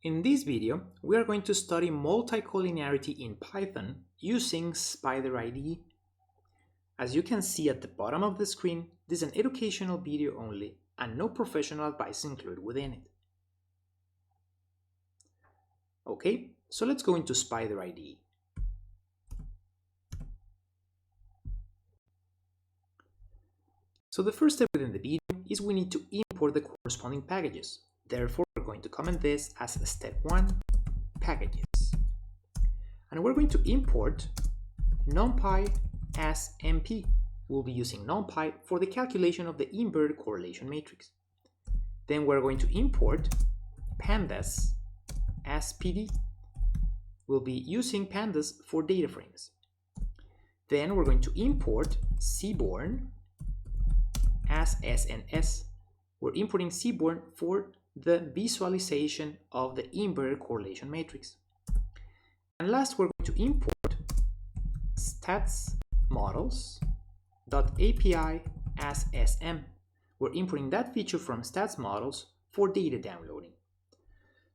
In this video, we are going to study multicollinearity in Python using Spyder IDE. As you can see at the bottom of the screen, this is an educational video only and no professional advice included within it. Okay, so let's go into Spyder IDE. So the first step within the video is we need to import the corresponding packages. Therefore, we're going to comment this as step 1, packages. And we're going to import NumPy as MP. We'll be using NumPy for the calculation of the inverted correlation matrix. Then we're going to import pandas as PD. We'll be using pandas for data frames. Then we're going to import Seaborn as SNS. We're importing Seaborn for the visualization of the inverted correlation matrix. And last, we're going to import statsModels.api as SM. We're importing that feature from statsModels for data downloading.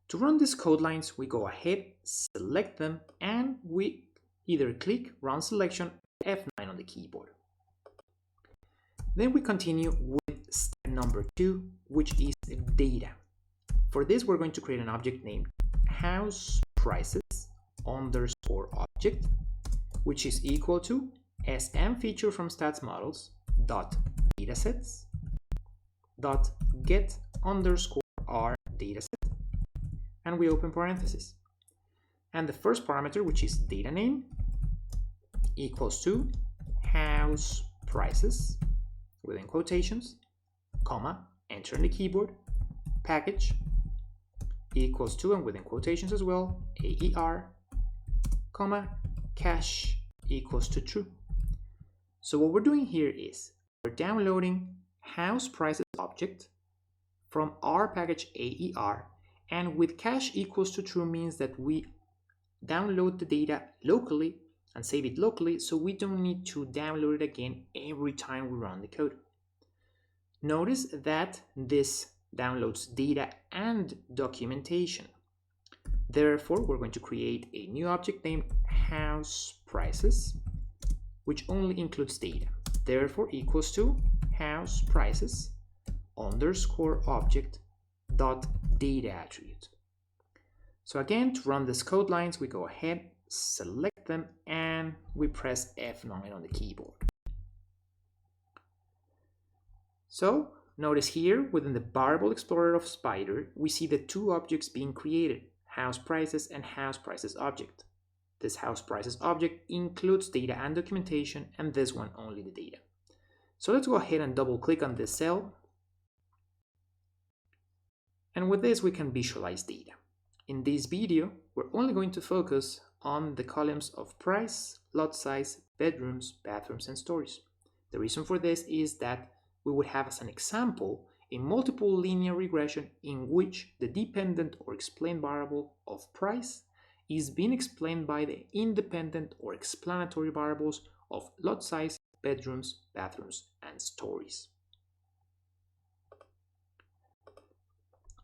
To run these code lines, we go ahead, select them, and we either click Run Selection or F9 on the keyboard. Then we continue with step number 2, which is data. For this, we're going to create an object named housePrices_object, which is equal to SM feature from statsModels dot datasets dot get underscore r dataset, and we open parentheses. And the first parameter, which is data name, equals to house prices within quotations, comma, enter on the keyboard, package equals to, and within quotations as well, AER, comma, cache equals to true. So what we're doing here is we're downloading house prices object from our package AER, and with cache equals to true means that we download the data locally and save it locally, so we don't need to download it again every time we run the code. Notice that this downloads data and documentation. Therefore, we're going to create a new object named housePrices, which only includes data. Therefore, equals to housePrices_object dot data attribute. So again, to run these code lines, we go ahead, select them, and we press F9 on the keyboard. So notice here within the variable explorer of Spyder, we see the two objects being created, housePrices and housePrices object. This housePrices object includes data and documentation, and this one only the data. So let's go ahead and double click on this cell. And with this, we can visualize data. In this video, we're only going to focus on the columns of price, lot size, bedrooms, bathrooms, and stories. The reason for this is that we would have as an example a multiple linear regression in which the dependent or explained variable of price is being explained by the independent or explanatory variables of lot size, bedrooms, bathrooms, and stories.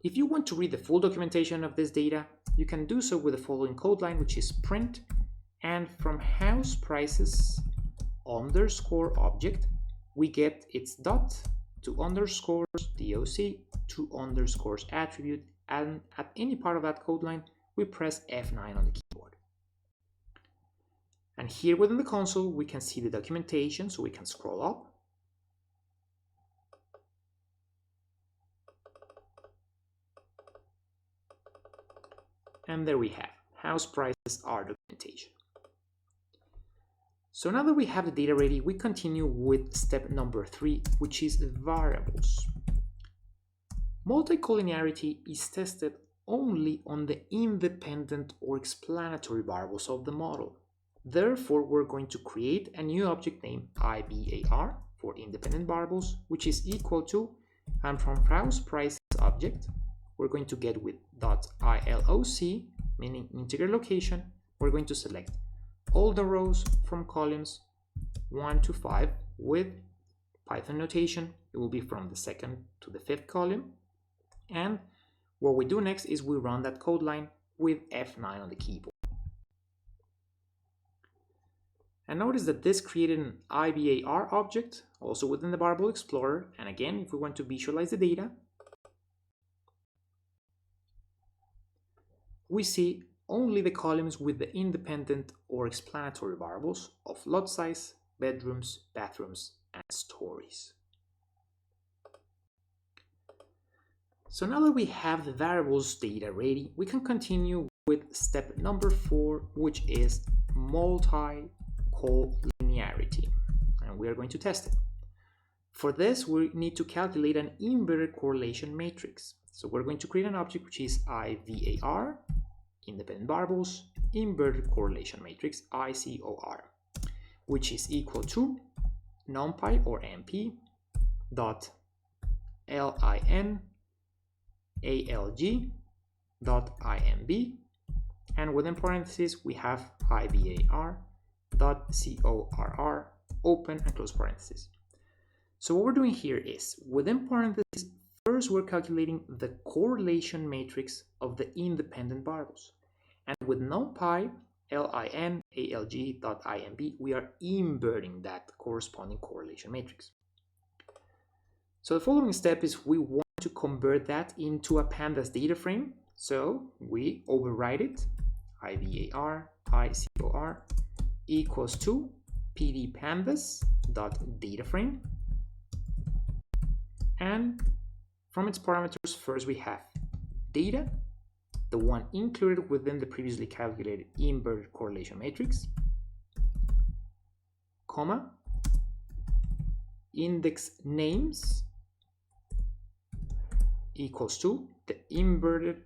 If you want to read the full documentation of this data, you can do so with the following code line, which is print, and from housePrices_object, we get its dot to underscores doc to underscores attribute, and at any part of that code line, we press F9 on the keyboard. And here within the console, we can see the documentation, so we can scroll up. And there we have house prices are documentation. So now that we have the data ready, we continue with step number 3, which is variables. Multicollinearity is tested only on the independent or explanatory variables of the model. Therefore, we're going to create a new object named IVAR for independent variables, which is equal to, and from house prices object, we're going to get with .iloc, meaning integer location, we're going to select all the rows from columns 1 to 5 with Python notation. It will be from the second to the fifth column, and What we do next is we run that code line with F9 on the keyboard. And notice that this created an IVAR object also within the Variable Explorer. And again, if we want to visualize the data, we see only the columns with the independent or explanatory variables of lot size, bedrooms, bathrooms, and stories. So now that we have the variables data ready, we can continue with step number 4, which is multicollinearity. And we are going to test it. For this, we need to calculate an inverted correlation matrix. So we're going to create an object which is IVAR, independent variables, inverted correlation matrix, ICOR, which is equal to numpy or np dot lin alg dot imb, and within parentheses we have IVAR dot corr, open and close parentheses. So what we're doing here is, within parentheses, first we're calculating the correlation matrix of the independent variables, and with numpy lin alg dot imb we are inverting that corresponding correlation matrix. So the following step is we want to convert that into a pandas data frame. So we override it, IVAR ICOR equals to pdpandas.dataframe, and from its parameters, first we have data, the one included within the previously calculated inverted correlation matrix, comma, index names equals to the inverted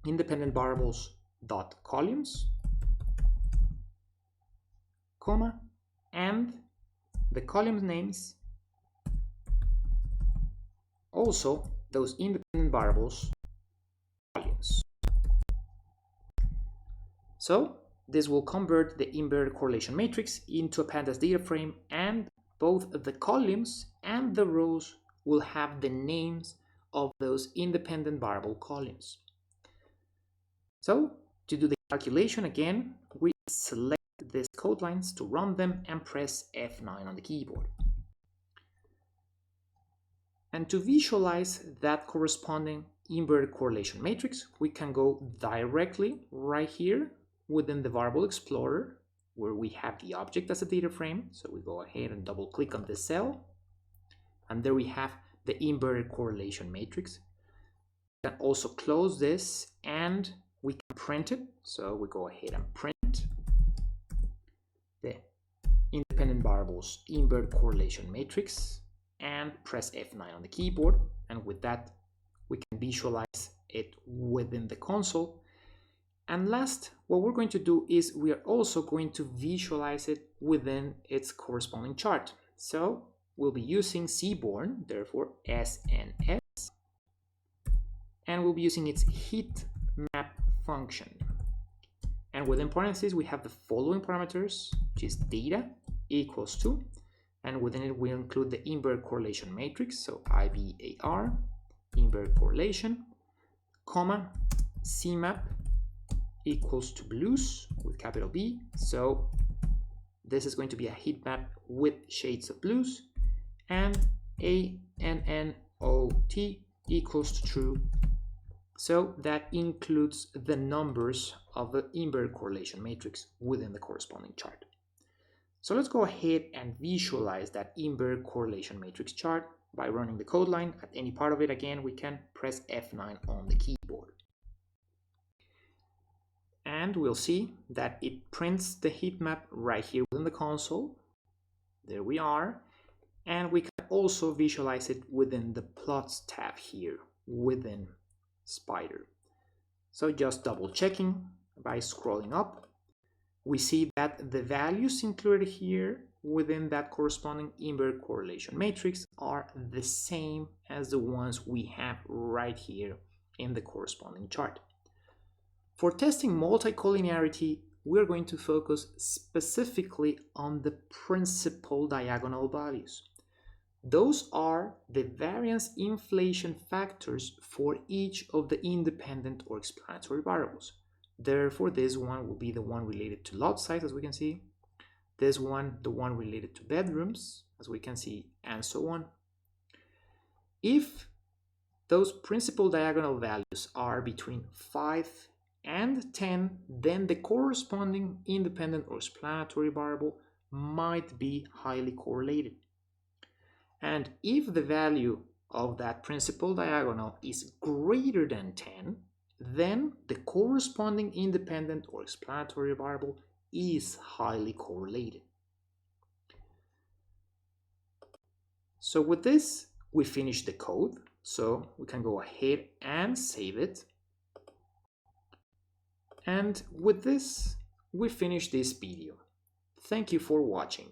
independent variables dot columns, comma, and the column names, also those independent variables columns. So this will convert the inverted correlation matrix into a pandas data frame, and both the columns and the rows will have the names of those independent variable columns. So to do the calculation again, we select these code lines to run them and press F9 on the keyboard. And to visualize that corresponding inverted correlation matrix, we can go directly right here within the Variable Explorer, where we have the object as a data frame. So we go ahead and double click on this cell, and there we have the inverted correlation matrix. We can also close this and we can print it. So we go ahead and print the independent variables inverted correlation matrix and press F9 on the keyboard. And with that, we can visualize it within the console. And last, what we're going to do is we are also going to visualize it within its corresponding chart. So we'll be using Seaborn, therefore SNS, and we'll be using its heat map function. And within parentheses, we have the following parameters, which is data equals to, and within it we include the inverted correlation matrix, so IVAR, inverted correlation, comma, CMap equals to blues with capital B. So this is going to be a heat map with shades of blues, and ANNOT equals to true. So that includes the numbers of the inverted correlation matrix within the corresponding chart. So let's go ahead and visualize that inverted correlation matrix chart by running the code line. At any part of it, again, we can press F9 on the keyboard. And we'll see that it prints the heat map right here within the console. There we are. And we can also visualize it within the plots tab here within Spyder. So just double checking by scrolling up, we see that the values included here within that corresponding inverted correlation matrix are the same as the ones we have right here in the corresponding chart. For testing multicollinearity, we're going to focus specifically on the principal diagonal values. Those are the variance inflation factors for each of the independent or explanatory variables. Therefore, this one will be the one related to lot size, as we can see. This one, the one related to bedrooms, as we can see, and so on. If those principal diagonal values are between 5 and 10, then the corresponding independent or explanatory variable might be highly correlated. And if the value of that principal diagonal is greater than 10, then the corresponding independent or explanatory variable is highly correlated. So with this, we finish the code. So we can go ahead and save it. And with this, we finish this video. Thank you for watching.